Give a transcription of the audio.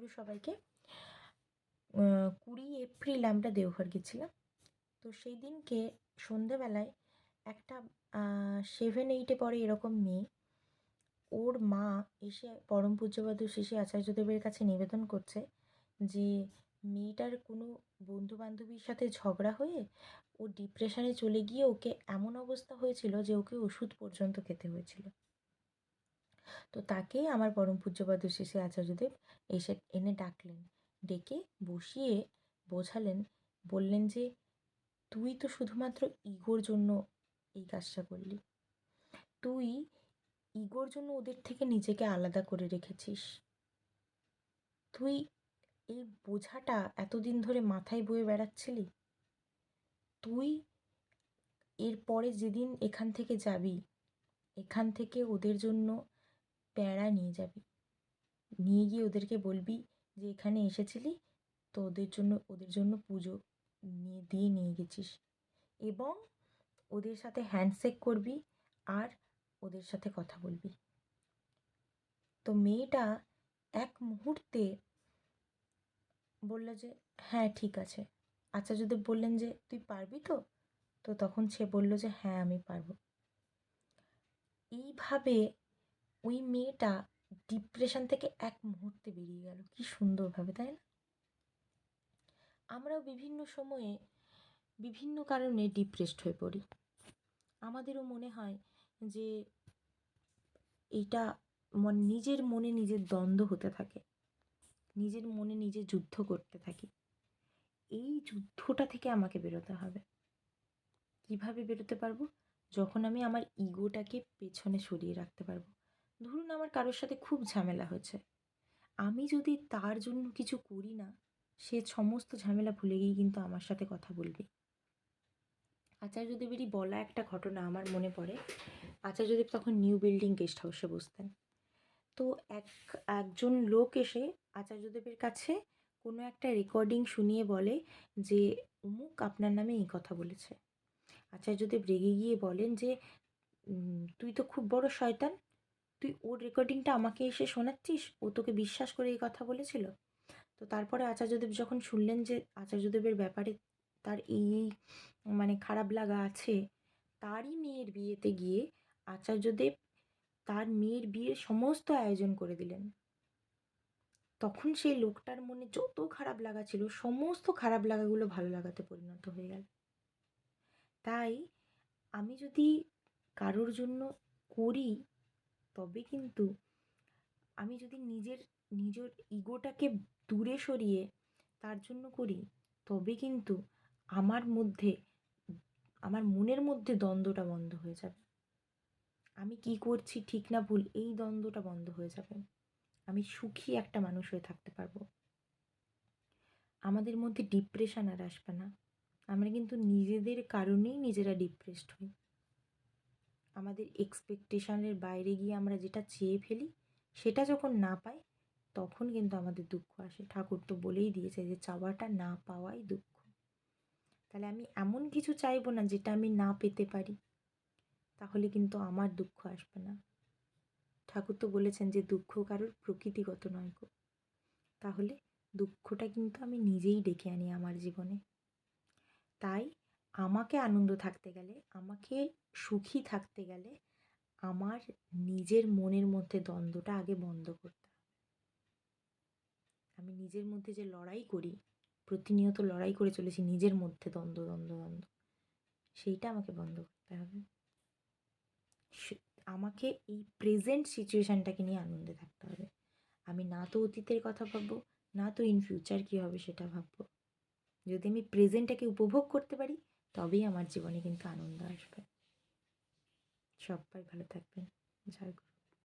গুরু সবাইকে। 20 এপ্রিল আমরা দেওঘর গেছিলাম। তো সেই দিনকে সন্ধেবেলায় একটা 7-8 পড়ে এরকম মেয়ে, ওর মা এসে পরম পূজ্যপাদ শ্রী শ্রী আচার্যদেবের কাছে নিবেদন করছে যে মেয়েটার কোনো বন্ধু বান্ধবীর সাথে ঝগড়া হয়ে ও ডিপ্রেশনে চলে গিয়ে ওকে এমন অবস্থা হয়েছিল যে ওকে ওষুধ পর্যন্ত খেতে হয়েছিল। তো তাকে আমার পরম পূজ্যপাদ শ্রী শ্রী আচার্যদেব এসে এনে ডাকলেন, ডেকে বসিয়ে বোঝালেন, বললেন যে তুই তো শুধুমাত্র ইগোর জন্য এই কাজটা করলি, তুই ইগোর জন্য ওদের থেকে নিজেকে আলাদা করে রেখেছিস, তুই এই বোঝাটা এতদিন ধরে মাথায় বয়ে বেড়াচ্ছিলি, তুই এরপরে যেদিন এখান থেকে যাবি এখান থেকে ওদের জন্য প্যাঁড়া নিয়ে যাবি, নিয়ে গিয়ে ওদেরকে বলবি যে এখানে এসেছিলি তো ওদের জন্য পুজো নিয়ে গেছিস, এবং ওদের সাথে হ্যান্ডশেক করবি আর ওদের সাথে কথা বলবি। তো মেয়েটা এক মুহূর্তে বলল যে হ্যাঁ ঠিক আছে। আচার্যদেব বললেন যে তুই পারবি তো? তো তখন সে বলল যে হ্যাঁ আমি পারবো। এইভাবে ওই মেয়েটা ডিপ্রেশন থেকে এক মুহূর্তে বেরিয়ে গেল। কি সুন্দরভাবে, তাই না? আমরাও বিভিন্ন সময়ে বিভিন্ন কারণে ডিপ্রেসড হয়ে পড়ি। আমাদেরও মনে হয় যে এটা নিজের মনে নিজের দ্বন্দ্ব হতে থাকে, নিজের মনে নিজে যুদ্ধ করতে থাকি। এই যুদ্ধটা থেকে আমাকে বেরোতে হবে। কিভাবে বেরোতে পারবো? যখন আমি আমার ইগোটাকে পেছনে সরিয়ে রাখতে পারবো। ধরুন আমার কারোর সাথে খুব ঝামেলা হয়েছে, আমি যদি তার জন্য কিছু করি না, সে সমস্ত ঝামেলা ভুলে গিয়ে কিন্তু আমার সাথে কথা বলবে। আচার্যদেবেরই বলা একটা ঘটনা আমার মনে পড়ে। আচার্যদেব তখন নিউ বিল্ডিং গেস্ট হাউসে বসতেন। তো একজন লোক এসে আচার্যদেবের কাছে কোনো একটা রেকর্ডিং শুনিয়ে বলে যে অমুক আপনার নামে এই কথা বলেছে। আচার্যদেব রেগে গিয়ে বলেন যে তুই তো খুব বড় শয়তান, তুই ওর রেকর্ডিংটা আমাকে এসে শোনাচ্ছিস, ও তোকে বিশ্বাস করে এই কথা বলেছিল। তো তারপরে আচার্যদেব যখন শুনলেন যে আচার্যদেবের ব্যাপারে তার এই খারাপ লাগা আছে, তারই মেয়ের বিয়েতে গিয়ে আচার্যদেব তার মেয়ের বিয়ের সমস্ত আয়োজন করে দিলেন। তখন সেই লোকটার মনে যত খারাপ লাগা ছিল সমস্ত খারাপ লাগাগুলো ভালো লাগাতে পরিণত হয়ে গেল। তাই আমি যদি কারোর জন্য করি, তবে কিন্তু আমি যদি নিজের ইগোটাকে দূরে সরিয়ে তার জন্য করি, তবে কিন্তু আমার মনের মধ্যে দ্বন্দ্বটা বন্ধ হয়ে যাবে। আমি কি করছি ঠিক না ভুল এই দ্বন্দ্বটা বন্ধ হয়ে যাবে। আমি সুখী একটা মানুষ হয়ে থাকতে পারবো। আমাদের মধ্যে ডিপ্রেশন আর আসবে না। আমরা কিন্তু নিজেদের কারণেই নিজেরা ডিপ্রেসড হই। আমাদের এক্সপেকটেশনের বাইরে গিয়ে আমরা যেটা চেয়ে ফেলি, সেটা যখন না পাই, তখন কিন্তু আমাদের দুঃখ আসে। ঠাকুর তো বলেই দিয়েছে যে চাওয়াটা না পাওয়াই দুঃখ। তাহলে আমি এমন কিছু চাইবো না যেটা আমি না পেতে পারি, তাহলে কিন্তু আমার দুঃখ আসবে না। ঠাকুর তো বলেছেন যে দুঃখ কারোর প্রকৃতিগত নয় গো। তাহলে দুঃখটা কিন্তু আমি নিজেই ডেকে আনি আমার জীবনে। তাই আমাকে আনন্দ থাকতে গেলে, আমাকে সুখী থাকতে গেলে, আমার নিজের মনের মধ্যে দ্বন্দ্বটা আগে বন্ধ করতে হবে। আমি নিজের মধ্যে যে লড়াই করি, প্রতিনিয়ত লড়াই করে চলেছি নিজের মধ্যে দ্বন্দ্ব দ্বন্দ্ব দ্বন্দ্ব, সেইটা আমাকে বন্ধ করতে হবে। আমাকে এই প্রেজেন্ট সিচুয়েশানটাকে নিয়ে আনন্দে থাকতে হবে। আমি না তো অতীতের কথা ভাববো, না তো ইন ফিউচার কী হবে সেটা ভাববো। যদি আমি প্রেজেন্টটাকে উপভোগ করতে পারি, তবেই আমার জীবনে কিন্তু আনন্দ আসবে। সবাই ভালো থাকবেন। জয় গুরু।